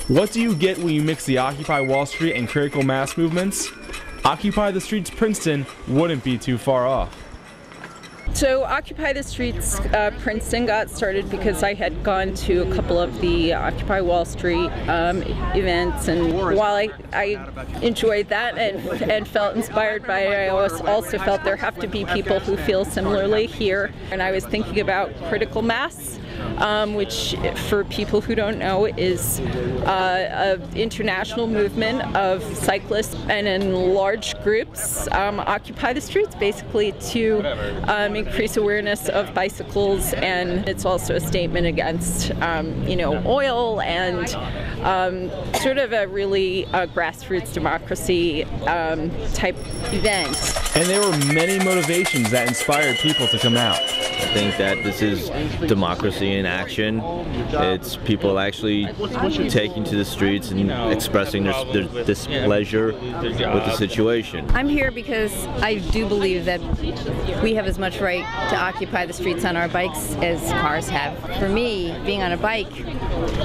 What do you get when you mix the Occupy Wall Street and critical mass movements? Occupy the Streets Princeton wouldn't be too far off. So Occupy the Streets Princeton got started because I had gone to a couple of the Occupy Wall Street events, and while I enjoyed that and felt inspired by it, I also felt there have to be people who feel similarly here. And I was thinking about critical mass, which for people who don't know is an international movement of cyclists and in large groups occupy the streets basically to increase awareness of bicycles, and it's also a statement against oil and sort of a really grassroots democracy type event. And there were many motivations that inspired people to come out. I think that this is democracy in action. It's people actually taking to the streets and expressing their displeasure with the situation. I'm here because I do believe that we have as much right to occupy the streets on our bikes as cars have. For me, being on a bike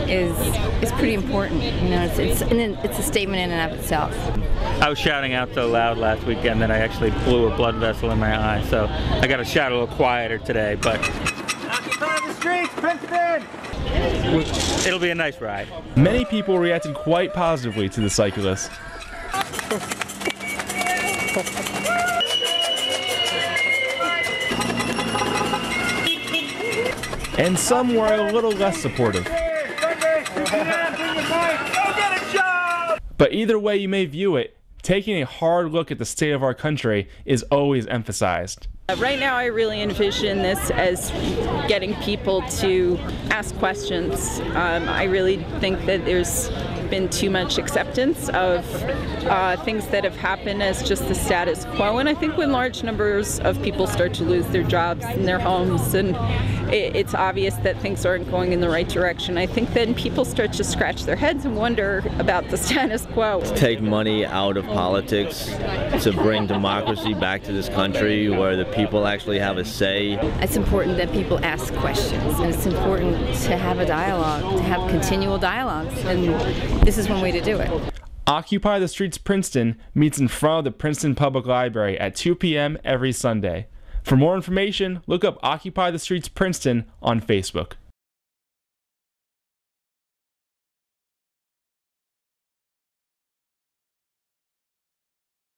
is pretty important. It's a statement in and of itself. I was shouting out so loud last weekend that I actually blew a blood vessel in my eye, so I got to shout a little quieter today, but Occupy the streets, Princeton! It'll be a nice ride. Many people reacted quite positively to the cyclists. And some were a little less supportive. But either way you may view it, taking a hard look at the state of our country is always emphasized. Right now I really envision this as getting people to ask questions. I really think that there's been too much acceptance of things that have happened as just the status quo, and I think when large numbers of people start to lose their jobs and their homes, and it's obvious that things aren't going in the right direction, I think then people start to scratch their heads and wonder about the status quo. To take money out of politics, to bring democracy back to this country where the people actually have a say. It's important that people ask questions, and it's important to have a dialogue, to have continual dialogues, and this is one way to do it. Occupy the Streets Princeton meets in front of the Princeton Public Library at 2 p.m. every Sunday. For more information, look up Occupy the Streets Princeton on Facebook.